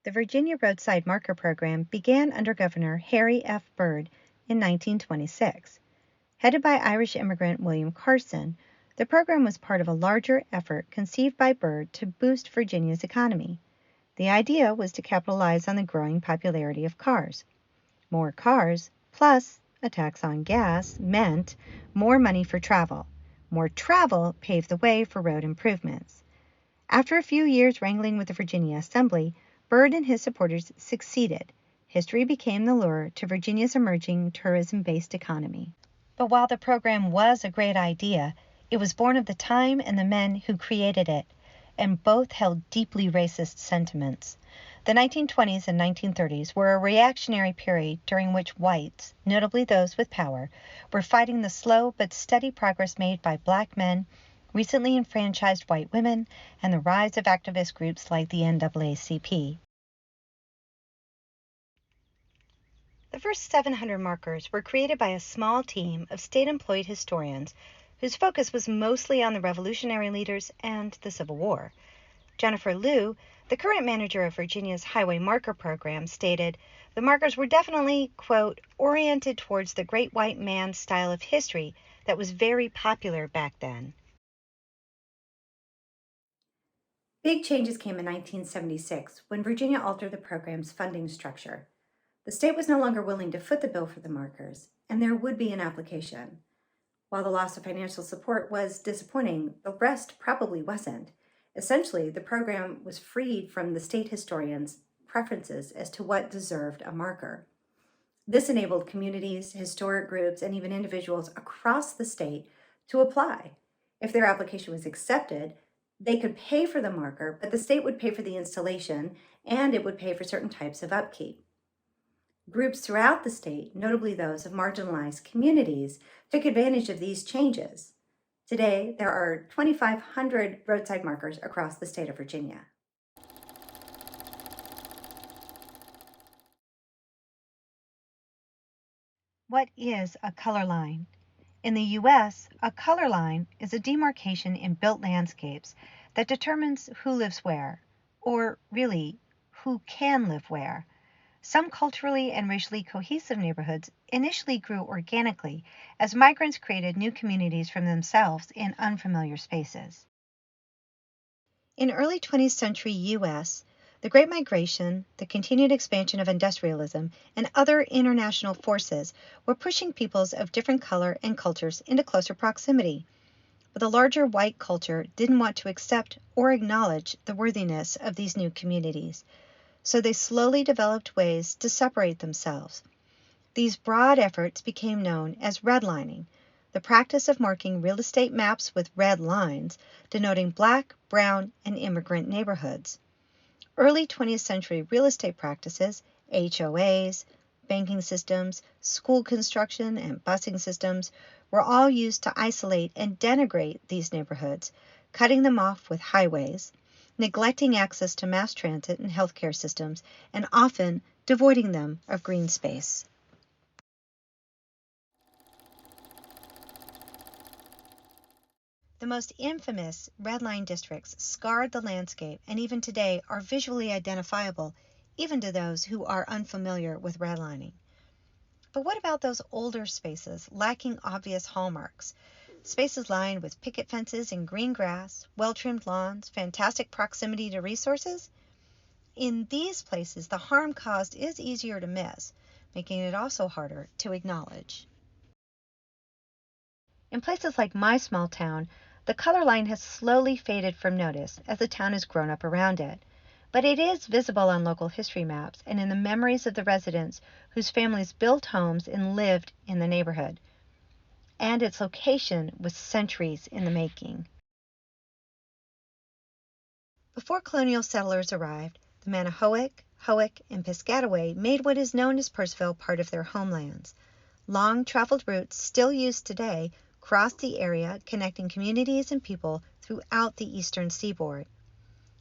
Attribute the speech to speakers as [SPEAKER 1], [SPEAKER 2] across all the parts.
[SPEAKER 1] The Virginia Roadside Marker Program began under Governor Harry F. Byrd in 1926. Headed by Irish immigrant William Carson, the program was part of a larger effort conceived by Byrd to boost Virginia's economy. The idea was to capitalize on the growing popularity of cars. More cars, plus a tax on gas, meant more money for travel. More travel paved the way for road improvements. After a few years wrangling with the Virginia Assembly, Byrd and his supporters succeeded. History became the lure to Virginia's emerging tourism-based economy. But while the program was a great idea, it was born of the time and the men who created it, and both held deeply racist sentiments. The 1920s and 1930s were a reactionary period during which whites, notably those with power, were fighting the slow but steady progress made by black men, recently enfranchised white women, and the rise of activist groups like the NAACP. The first 700 markers were created by a small team of state-employed historians whose focus was mostly on the Revolutionary leaders and the Civil War. Jennifer Liu, the current manager of Virginia's Highway Marker Program, stated, "The markers were definitely, quote, oriented towards the great white man style of history that was very popular back then." Big changes came in 1976 when Virginia altered the program's funding structure. The state was no longer willing to foot the bill for the markers, and there would be an application. While the loss of financial support was disappointing, the rest probably wasn't. Essentially, the program was freed from the state historians' preferences as to what deserved a marker. This enabled communities, historic groups, and even individuals across the state to apply. If their application was accepted, they could pay for the marker, but the state would pay for the installation, and it would pay for certain types of upkeep. Groups throughout the state, notably those of marginalized communities, took advantage of these changes. Today, there are 2,500 roadside markers across the state of Virginia. What is a color line? In the U.S., a color line is a demarcation in built landscapes that determines who lives where, or really, who can live where. Some culturally and racially cohesive neighborhoods initially grew organically as migrants created new communities for themselves in unfamiliar spaces. In early 20th century U.S., the Great Migration, the continued expansion of industrialism, and other international forces were pushing peoples of different color and cultures into closer proximity. But the larger white culture didn't want to accept or acknowledge the worthiness of these new communities, so they slowly developed ways to separate themselves. These broad efforts became known as redlining, the practice of marking real estate maps with red lines, denoting black, brown, and immigrant neighborhoods. Early 20th century real estate practices, HOAs, banking systems, school construction, and busing systems were all used to isolate and denigrate these neighborhoods, cutting them off with highways, neglecting access to mass transit and healthcare systems, and often devoiding them of green space. The most infamous red line districts scarred the landscape and even today are visually identifiable, even to those who are unfamiliar with redlining. But what about those older spaces lacking obvious hallmarks? Spaces lined with picket fences and green grass, well-trimmed lawns, fantastic proximity to resources? In these places, the harm caused is easier to miss, making it also harder to acknowledge. In places like my small town, the color line has slowly faded from notice as the town has grown up around it. But it is visible on local history maps and in the memories of the residents whose families built homes and lived in the neighborhood. And its location was centuries in the making. Before colonial settlers arrived, the Manahoac, Hoac, and Piscataway made what is known as Perceville part of their homelands. Long traveled routes still used today cross the area, connecting communities and people throughout the eastern seaboard.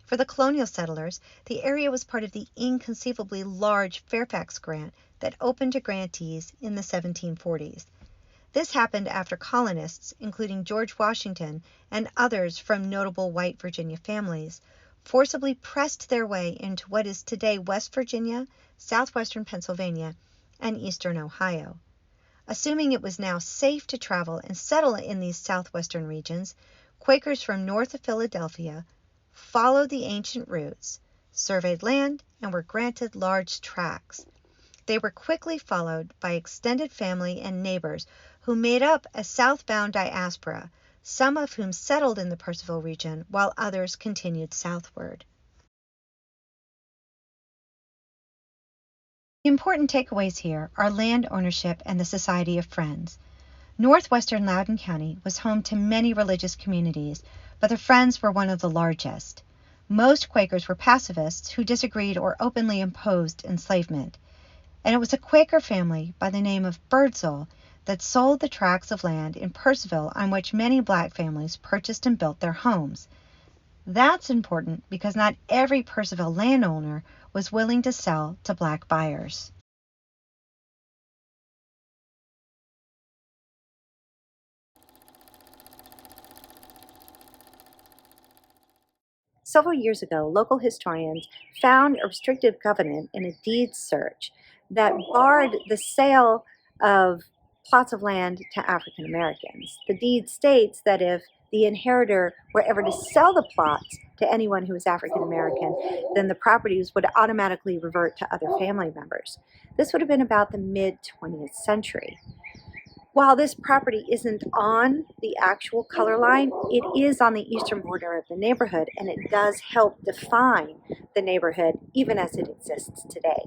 [SPEAKER 1] For the colonial settlers, the area was part of the inconceivably large Fairfax Grant that opened to grantees in the 1740s. This happened after colonists, including George Washington and others from notable white Virginia families, forcibly pressed their way into what is today West Virginia, southwestern Pennsylvania, and eastern Ohio. Assuming it was now safe to travel and settle in these southwestern regions, Quakers from north of Philadelphia followed the ancient routes, surveyed land, and were granted large tracts. They were quickly followed by extended family and neighbors who made up a southbound diaspora, some of whom settled in the Purcellville region while others continued southward. The important takeaways here are land ownership and the Society of Friends. Northwestern Loudoun County was home to many religious communities, but the Friends were one of the largest. Most Quakers were pacifists who disagreed or openly opposed enslavement, and it was a Quaker family by the name of Birdsall that sold the tracts of land in Purcellville on which many black families purchased and built their homes. That's important because not every Purcellville landowner was willing to sell to black buyers. Several years ago, local historians found a restrictive covenant in a deed search that barred the sale of plots of land to African Americans. The deed states that if the inheritor were ever to sell the plots to anyone who was African American, then the properties would automatically revert to other family members. This would have been about the mid 20th century. While this property isn't on the actual color line, it is on the eastern border of the neighborhood, and it does help define the neighborhood even as it exists today.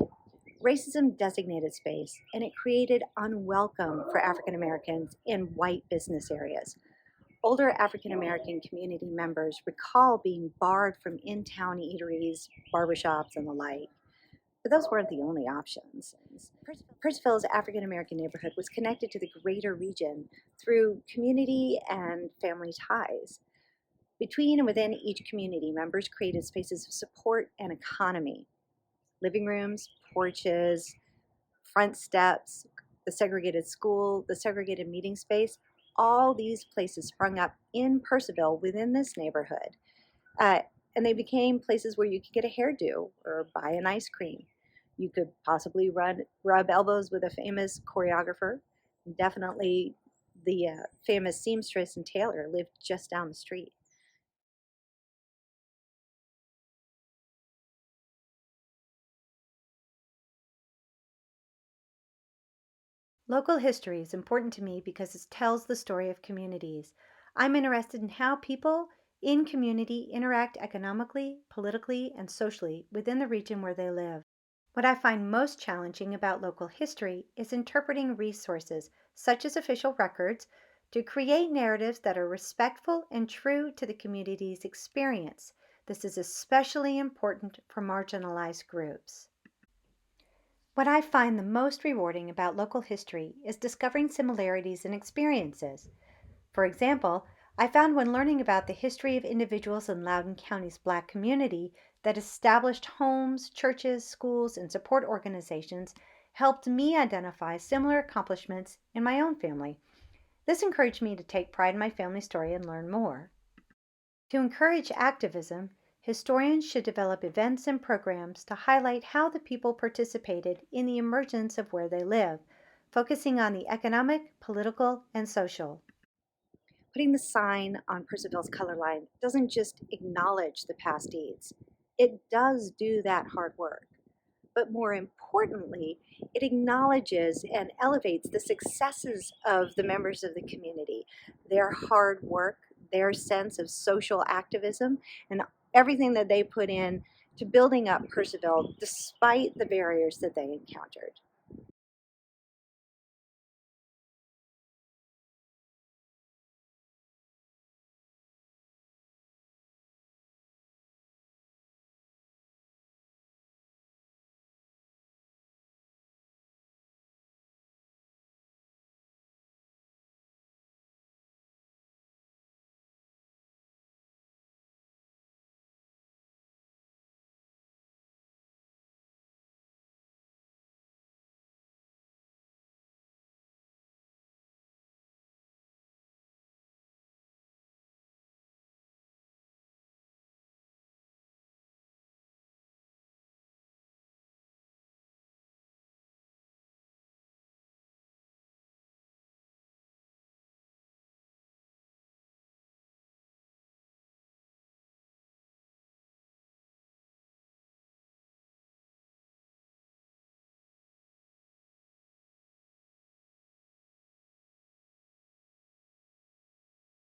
[SPEAKER 1] Racism designated space, and it created unwelcome for African Americans in white business areas. Older African American community members recall being barred from in-town eateries, barbershops, and the like. But those weren't the only options. Purcellville's African American neighborhood was connected to the greater region through community and family ties. Between and within each community, members created spaces of support and economy. Living rooms, porches, front steps, the segregated school, the segregated meeting space, all these places sprung up in Purcellville within this neighborhood. And they became places where you could get a hairdo or buy an ice cream. You could possibly rub elbows with a famous choreographer. Definitely the famous seamstress and tailor lived just down the street. Local history is important to me because it tells the story of communities. I'm interested in how people in community interact economically, politically, and socially within the region where they live. What I find most challenging about local history is interpreting resources, such as official records, to create narratives that are respectful and true to the community's experience. This is especially important for marginalized groups. What I find the most rewarding about local history is discovering similarities in experiences. For example, I found when learning about the history of individuals in Loudoun County's Black community that established homes, churches, schools, and support organizations helped me identify similar accomplishments in my own family. This encouraged me to take pride in my family story and learn more. To encourage activism, historians should develop events and programs to highlight how the people participated in the emergence of where they live, focusing on the economic, political, and social. Putting the sign on Purcellville's color line doesn't just acknowledge the past deeds. It does do that hard work. But more importantly, it acknowledges and elevates the successes of the members of the community, their hard work, their sense of social activism, and everything that they put in to building up Purcellville despite the barriers that they encountered.